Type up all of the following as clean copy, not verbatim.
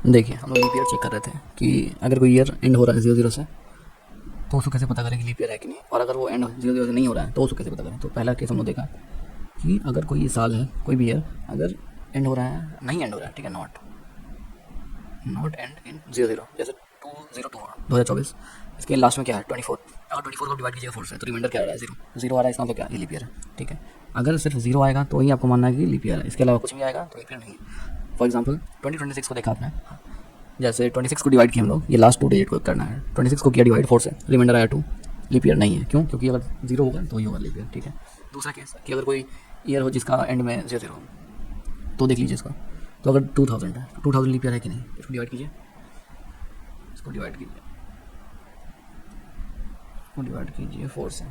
देखिए हम लोग लीप ईयर चेक कर रहे थे कि अगर कोई ईयर एंड हो रहा है 00 से तो उसको कैसे पता करें कि लीप ईयर है कि नहीं, और अगर वो एंड 00 से नहीं हो रहा है तो उसको कैसे पता करें। तो पहला केस हम लोग देखा कि अगर कोई साल है, कोई भी ईयर अगर एंड हो रहा है, नहीं एंड हो रहा है, ठीक है, नॉट एंड इन 00, जैसे 2024 इसके लास्ट में क्या है 24, अगर 24 को डिवाइड कीजिएगा 4 से तो रिमाइंडर क्या आ रहा है 0 आ रहा है, इसका मतलब क्या है लीप ईयर है, ठीक है। अगर सिर्फ 0 आएगा तो ही आपको मानना है कि लीप ईयर है, इसके अलावा कुछ भी आएगा तो लीप ईयर नहीं है। फॉर एग्जाम्पल 2026 को देखा आपने, जैसे 26 को डिवाइड किया हम लोग, ये लास्ट 2 डिजिट को करना है, 26 को किया डिवाइड 4 से, रिमाइंडर आया 2, लीप ईयर नहीं है। क्यों? क्योंकि अगर 0 होगा तो ही होगा लीप ईयर, ठीक है। दूसरा केस कि अगर कोई ईयर हो जिसका एंड में 00 तो देख लीजिए इसका, तो अगर 2000 है, 2000 लीप ईयर है कि नहीं, इसको डिवाइड कीजिए, इसको डिवाइड कीजिए, इसको डिवाइड कीजिए 4 से,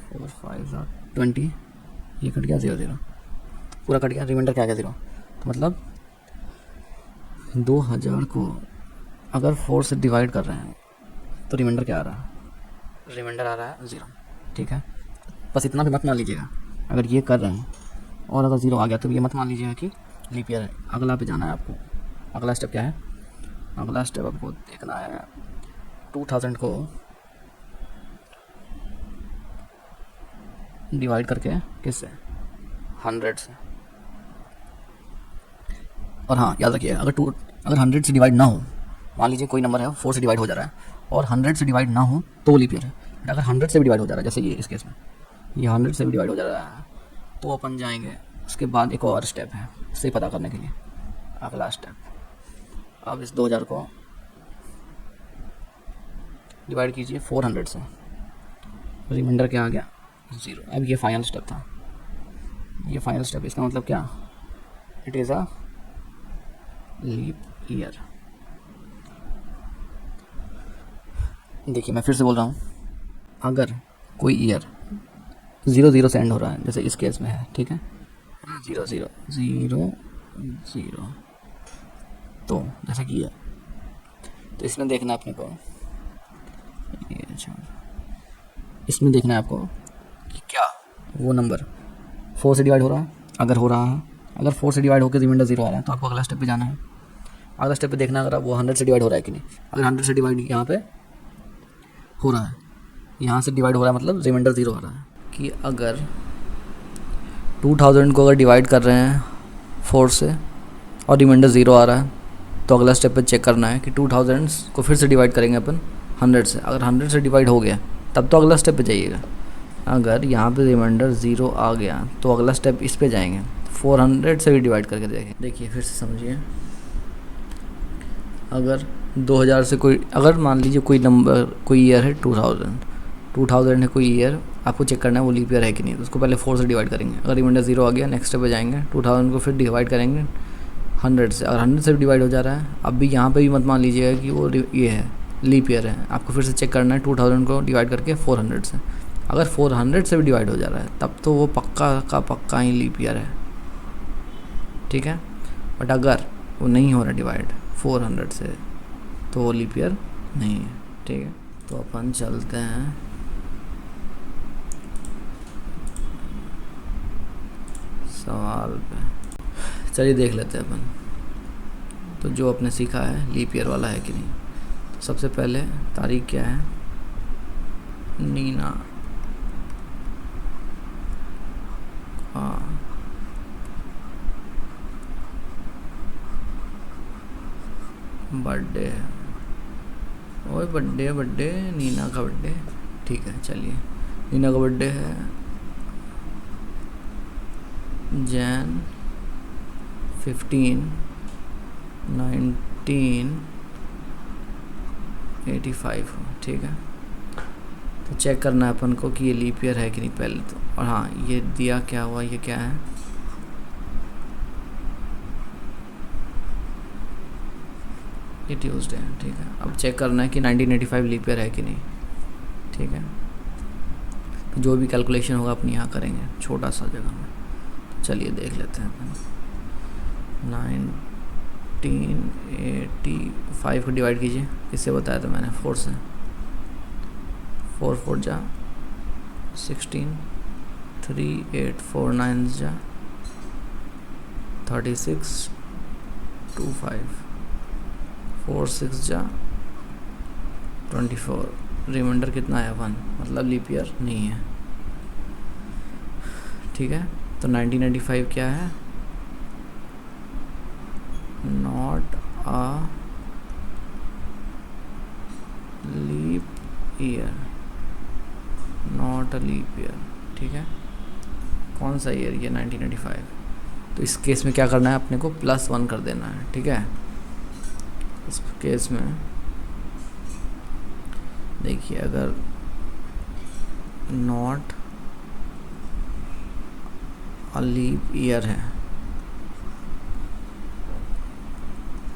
4 5 20, ये कट गया 0 पूरा कट गया, रिमाइंडर क्या आ गया 0। तो मतलब 2000 को अगर 4 से डिवाइड कर रहे हैं तो रिमाइंडर क्या आ रहा है, रिमाइंडर आ रहा है 0, ठीक है। बस इतना भी मत मान लीजिएगा, अगर ये कर रहे हैं और अगर 0 आ गया तो ये मत मान लीजिएगा कि लीप ईयर है। अगला पे जाना है आपको, अगला स्टेप क्या है, अगला स्टेप आपको देखना है 2000 को डिवाइड करके किससे, 100 से। और हाँ याद रखिए, अगर 100 से डिवाइड ना हो, मान लीजिए कोई नंबर है 4 से डिवाइड हो जा रहा है और 100 से डिवाइड ना हो तो वो लीप ईयर है। अगर 100 से भी डिवाइड हो जा रहा है, जैसे ये इस केस में ये 100 से भी डिवाइड हो जा रहा है, तो अपन जाएंगे उसके बाद एक और स्टेप है इसे पता करने के लिए, अगला स्टेप। अब इस 2000 को डिवाइड कीजिए 400 से, रिमाइंडर क्या आ गया 0। अब ये फाइनल स्टेप था, ये फाइनल स्टेप, इसका मतलब क्या, it is a leap year. देखिए मैं फिर से बोल रहा हूँ, अगर कोई ईयर 00 से एंड हो रहा है, जैसे इस केस में है, ठीक है, 0000, तो जैसा कि है, तो इसमें देखना है अपने को, इसमें देखना है आपको कि क्या वो नंबर 4 से डिवाइड हो रहा है, अगर हो रहा है, अगर 4 से डिवाइड होकर रिमाइंडर 0 आ रहा है तो आपको अगला स्टेप पे जाना है। अगला स्टेप पे देखना है अगर वो 100 से डिवाइड हो रहा है कि नहीं। अगर 100 से डिवाइड यहाँ पे हो रहा है, यहाँ से डिवाइड हो रहा है मतलब रिमाइंडर 0 आ रहा है, कि अगर 2000 को अगर डिवाइड कर रहे हैं 4 से और रिमाइंडर 0 आ रहा है, तो अगला स्टेप पे चेक करना है कि 2000 को फिर से डिवाइड करेंगे अपन 100 से। अगर 100 से डिवाइड हो गया तब तो अगला स्टेप पे जाइएगा। अगर यहाँ पे रिमाइंडर 0 आ गया तो अगला स्टेप इस पे जाएंगे, 400 से भी डिवाइड करके देखें। देखिए फिर से समझिए, अगर 2000 से कोई, अगर मान लीजिए कोई नंबर, कोई ईयर है 2000 है कोई ईयर, आपको चेक करना है वो लीप ईयर है कि नहीं। तो उसको पहले 4 से डिवाइड करेंगे, अगर रिमाइंडर 0 आ गया नेक्स्ट स्टेप पे जाएंगे, 2000 को फिर डिवाइड करेंगे 100 से। अगर 100 से डिवाइड हो जा रहा है, अब भी यहाँ पे भी मत मान लीजिएगा कि वो ये है लीप ईयर है, आपको फिर से चेक करना है 2000 को डिवाइड करके 400 से। अगर 400 से भी डिवाइड हो जा रहा है तब तो वो पक्का का पक्का ही लीप ईयर है, ठीक है। बट अगर वो नहीं हो रहा डिवाइड 400 से तो वो लीप ईयर नहीं है, ठीक है। तो अपन चलते हैं सवाल पे, चलिए देख लेते हैं अपन तो जो आपने सीखा है लीप ईयर वाला है कि नहीं। तो सबसे पहले तारीख क्या है, नीना बर्थडे है, ओए बर्थडे नीना का बर्थडे, ठीक है। चलिए नीना का बर्थडे है जैन 15 1985, ठीक है। तो चेक करना है अपन को कि ये लीप ईयर है कि नहीं पहले तो। और हाँ ये दिया क्या हुआ, ये क्या है, ये ट्यूसडे है, ठीक है। अब चेक करना है कि 1985 लीप ईयर है कि नहीं, ठीक है। तो जो भी कैलकुलेशन होगा अपनी यहाँ करेंगे छोटा सा जगह में। तो चलिए देख लेते हैं अपन, 1985 को डिवाइड कीजिए, किससे बताया था मैंने, 4 से, 4 4 जा 16, 3 8 4 9 जा 36 2 5, 4 6 जा 24, रिमाइंडर कितना है 1, मतलब लीप ईयर नहीं है। ठीक है, तो 1995 क्या है, not a leap year, not a leap year. ठीक है, कौन सा ईयर ये 1995, तो इस केस में क्या करना है अपने को, +1 कर देना है। ठीक है, इस केस में देखिए अगर नॉट अ लीप ईयर है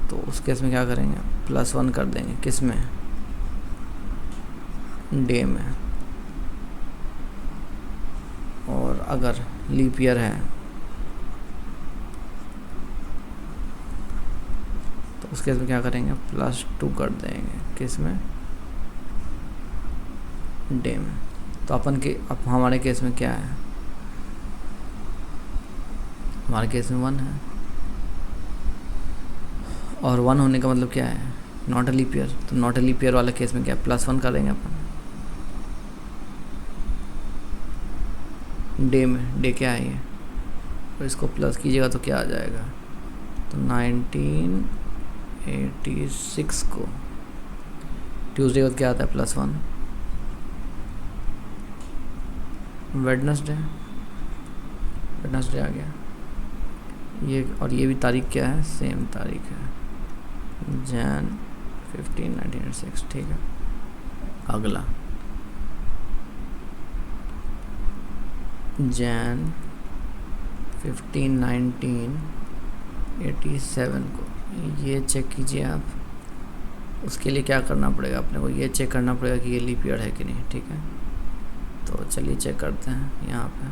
तो उस केस में क्या करेंगे, +1 कर देंगे, किस में, डे में। और अगर लीप ईयर है तो उस केस में क्या करेंगे, +2 कर देंगे, किस में, डे में। तो अपन के अब हमारे केस में क्या है, हमारे केस में 1 है, और 1 होने का मतलब क्या है, नॉट अ लीप ईयर। तो नॉट अ लीप ईयर वाले केस में क्या, +1 करेंगे अपन डे में, डे क्या है ये, और इसको प्लस कीजिएगा तो क्या आ जाएगा, तो 1986 को ट्यूसडे को क्या आता है, +1, वेडनेसडे, वेडनेसडे आ गया ये, और ये भी तारीख क्या है, सेम तारीख है, Jan 15 1986। ठीक है, अगला Jan 15 1987 को, ये चेक कीजिए आप। उसके लिए क्या करना पड़ेगा अपने को, ये चेक करना पड़ेगा कि ये लीप ईयर है कि नहीं। ठीक है, तो चलिए चेक करते हैं यहाँ पे।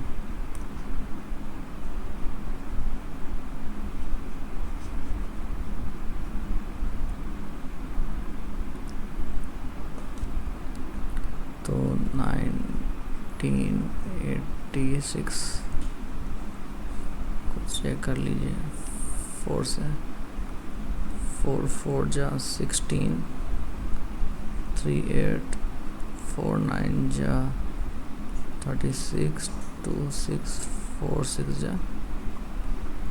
तो 1986 को चेक कर लीजिए, 4 से 4 4 जा 16, 3 8 4 9 जा 36, 2 6 4 6 जा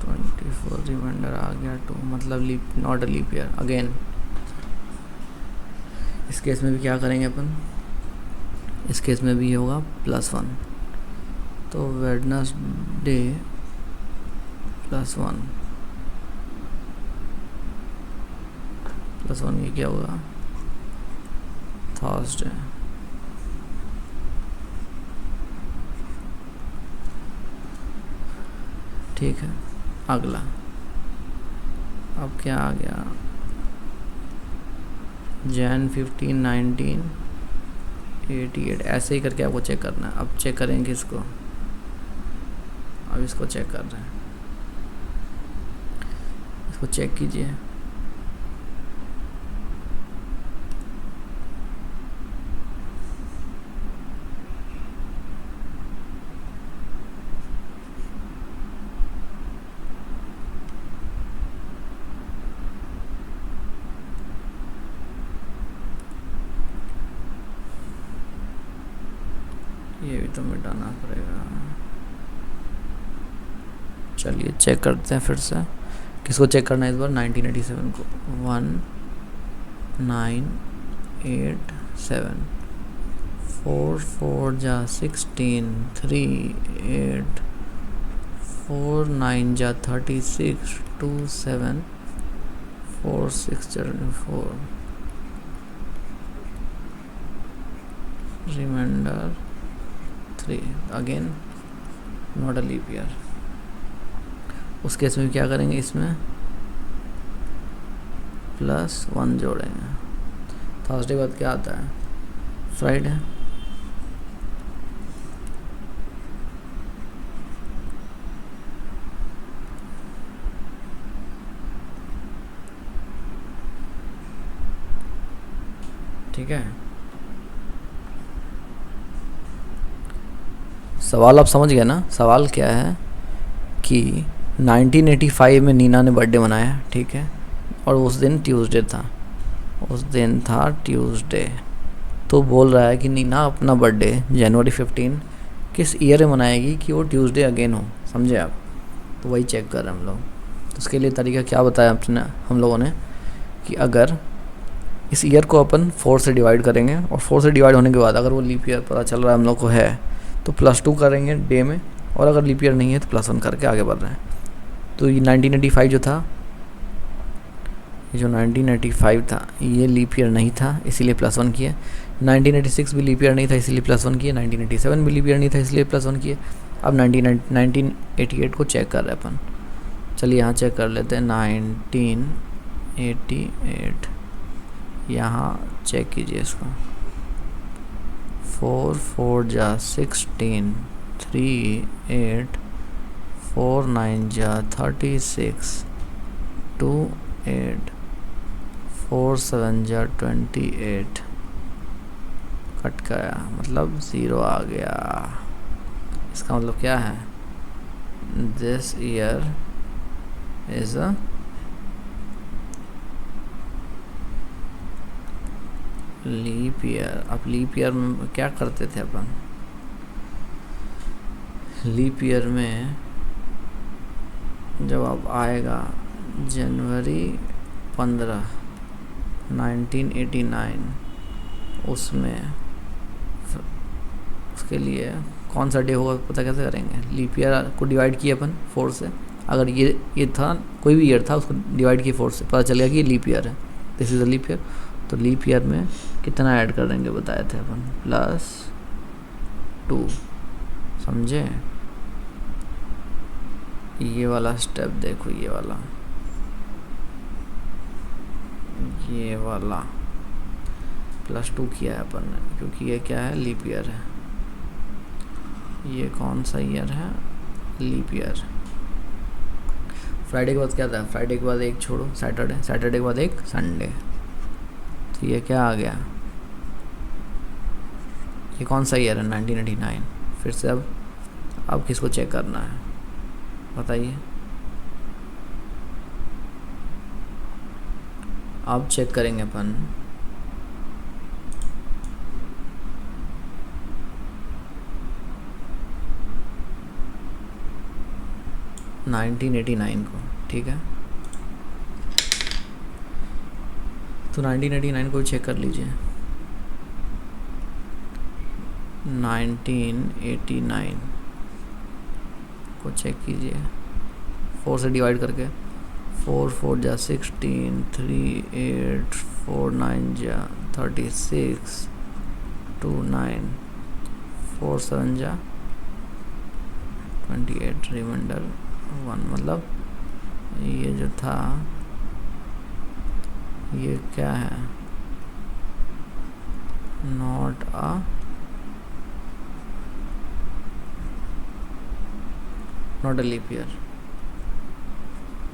24, रिमाइंडर आ गया 2, मतलब leap, not a leap year. Again इस केस में भी क्या करेंगे अपन, इस केस में भी होगा +1, तो वेडनेसडे +1 +1 ये क्या होगा, थर्सडे। ठीक है, अगला अब क्या आ गया, Jan 15 1988, ऐसे ही करके आपको चेक करना है। अब चेक करेंगे इसको, अब इसको चेक कर रहे हैं, इसको चेक कीजिए। ये भी तो मिटाना पड़ेगा। चलिए चेक करते हैं फिर से, किसको चेक करना है इस बार, 1987 को, 1987, 4 4 जा 16, 3 8 4 9 जा 36, 2 7 4 6 4, remainder 3, again not a leap year. उस केस में क्या करेंगे, इसमें +1 जोड़ेंगे। थर्सडे बाद क्या आता है, फ्राइडे। ठीक है, सवाल आप समझ गए ना। सवाल क्या है कि 1985 में नीना ने बर्थडे मनाया, ठीक है, और उस दिन ट्यूसडे था, उस दिन था ट्यूसडे। तो बोल रहा है कि नीना अपना बर्थडे जनवरी 15 किस ईयर में मनाएगी कि वो ट्यूसडे अगेन हो, समझे आप। तो वही चेक कर रहे हैं हम लोग। तो उसके लिए तरीका क्या बताया अपने हम लोगों ने कि अगर इस ईयर को अपन 4 से डिवाइड करेंगे और 4 से डिवाइड होने के बाद अगर वो लीप ईयर पता चल रहा है हम लोग को है तो +2 करेंगे डे में, और अगर लीप ईयर नहीं है तो +1 करके आगे बढ़ रहे हैं। तो ये 1985 जो था, ये जो 1985 था ये लीप ईयर नहीं था इसीलिए +1 किए। 1986 भी लीप ईयर नहीं था इसीलिए +1 किए। 1987 भी लीप ईयर नहीं था इसलिए +1 किए। अब 1988 को चेक कर रहे हैं अपन। चलिए यहाँ चेक कर लेते हैं 1988। यहाँ चेक कीजिए इसको। 4 4 जा 16, 3 8, 4 9 जा 36, 2 8, 4 7 जा 28। कट गया मतलब 0 आ गया। इसका मतलब क्या है, this year is a leap year. अब लीप ईयर में क्या करते थे अपन, लीप ईयर में जब अब आएगा जनवरी 15 1989, उसमें उसके लिए कौन सा डे होगा पता कैसे करेंगे। लीप ईयर को डिवाइड किए अपन 4 से, अगर ये था कोई भी ईयर था उसको डिवाइड किए 4 से, पता चलेगा कि ये लीप ईयर है, this is a leap year. तो लीप ईयर में कितना ऐड कर देंगे बताए थे अपन, +2, समझे। ये वाला स्टेप देखो, ये वाला +2 किया है अपन ने क्योंकि ये क्या है, लीप ईयर है। ये कौन सा ईयर है, लीप ईयर। फ्राइडे के बाद क्या था, फ्राइडे के बाद एक छोड़ो सैटरडे, सैटरडे के बाद एक संडे। तो ये क्या आ गया, ये कौन सा ईयर है, 1989। फिर से अब किसको चेक करना है बताइए। अब चेक करेंगे अपन 1989 को, ठीक है। तो 1989 को चेक कर लीजिए। 1989 को चेक कीजिए 4 से डिवाइड करके। 4 4 जा 16, 3 8, 4 9 जा 36, 2 9, 4 7 जा 28, रिमाइंडर 1। मतलब ये जो था ये क्या है, not a leap year,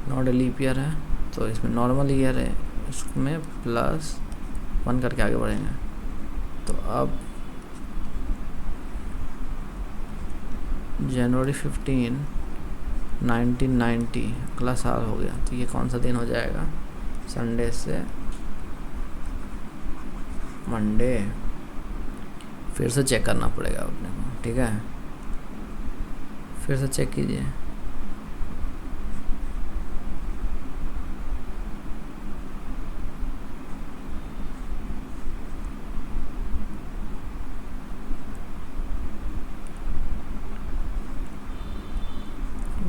not a leap year है। तो इसमें नॉर्मल ईयर है, इसमें +1 करके आगे बढ़ेंगे। तो अब जनवरी 15 1990 अगला साल हो गया। तो ये कौन सा दिन हो जाएगा, संडे से मंडे। फिर से चेक करना पड़ेगा अपने को, ठीक है। फिर से चेक कीजिए।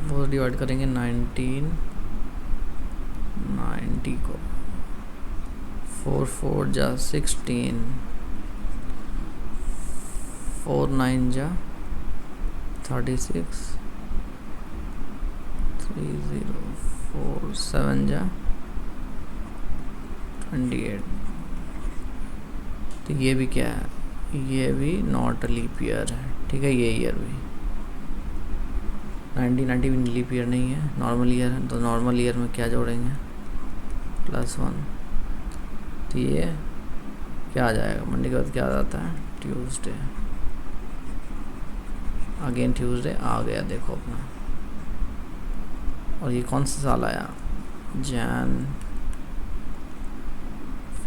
वो डिवाइड करेंगे 1990 को। 4 4 जा 16, 4 9 जा 36, 3 0 4 7 जा 28। तो ये भी क्या है, ये भी नॉट अ लीप ईयर है, ठीक है। ये ईयर भी 1990 भी लीप ईयर नहीं है, नॉर्मल ईयर है। तो नॉर्मल ईयर में क्या जोड़ेंगे, +1। तो ये क्या आ जाएगा, मंडे के बाद क्या आ जाता है, ट्यूसडे। अगेन ट्यूसडे आ गया देखो अपना। और ये कौन सा साल आया, Jan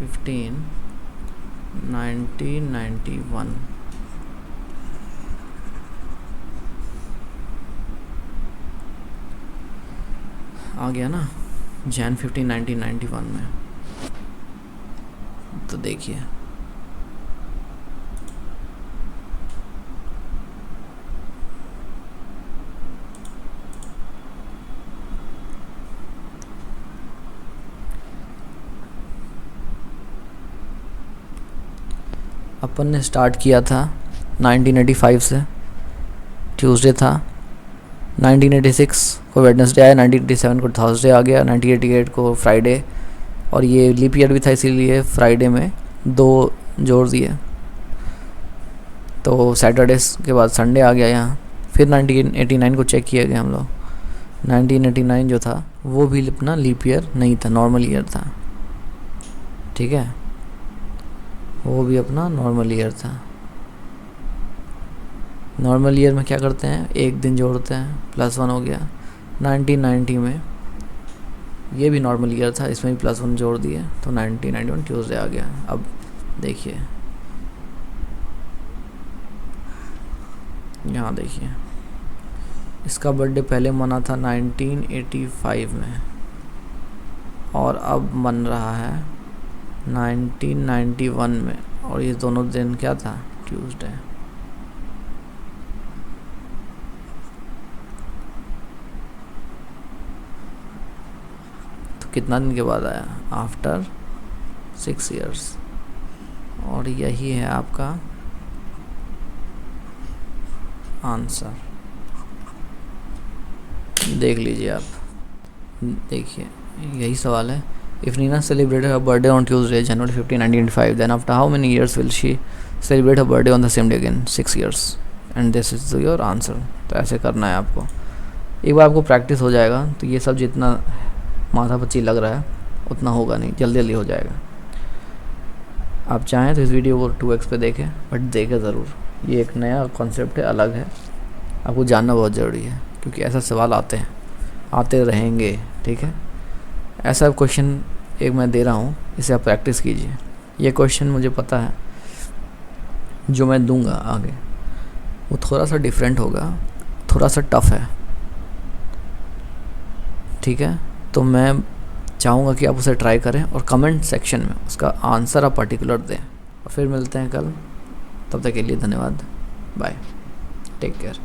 1991 आ गया ना, जैन 15 1991 में। तो देखिए अपन ने स्टार्ट किया था 1985 से, ट्यूसडे था। 1986 को वेडनेसडे आया, 1987 को थर्सडे आ गया, 1988 को फ्राइडे, और ये लीप ईयर भी था इसीलिए फ्राइडे में 2 जोड़ दिए। तो सैटरडेज के बाद संडे आ गया यहाँ। फिर 1989 को चेक किया गया हम लोग। 1989 जो था वो भी अपना लीप ईयर नहीं था, नॉर्मल ईयर था, ठीक है, वो भी अपना नॉर्मल ईयर था। नॉर्मल ईयर में क्या करते हैं, एक दिन जोड़ते हैं, +1 हो गया। 1990 में ये भी नॉर्मल ईयर था, इसमें भी +1 जोड़ दिए, तो 1991 ट्यूसडे आ गया। अब देखिए यहाँ देखिए, इसका बर्थडे पहले मना था 1985 में, और अब मन रहा है 1991 में, और ये दोनों दिन क्या था, ट्यूसडे। तो कितना दिन के बाद आया, आफ्टर 6 इयर्स, और यही है आपका आंसर। देख लीजिए आप, देखिए यही सवाल है। If Nina celebrated her birthday on Tuesday January 15, 1985, then after how many years will she celebrate her birthday on the same day again? 6 years, and this is your answer. तो ऐसे करना है आपको। एक बार आपको प्रैक्टिस हो जाएगा तो ये सब जितना माथा पच्ची लग रहा है उतना होगा नहीं, जल्दी जल्दी हो जाएगा। आप चाहें तो इस वीडियो को 2x पे देखें, बट देखें ज़रूर। ये एक नया कॉन्सेप्ट है, अलग है, आपको जानना बहुत ज़रूरी है, क्योंकि ऐसा सवाल आते हैं, आते रहेंगे, ठीक है। ऐसा क्वेश्चन एक मैं दे रहा हूँ, इसे आप प्रैक्टिस कीजिए। ये क्वेश्चन मुझे पता है जो मैं दूंगा आगे वो थोड़ा सा डिफरेंट होगा, थोड़ा सा टफ है, ठीक है। तो मैं चाहूँगा कि आप उसे ट्राई करें और कमेंट सेक्शन में उसका आंसर आप पर्टिकुलर दें। और फिर मिलते हैं कल, तब तक के लिए धन्यवाद, बाय, टेक केयर।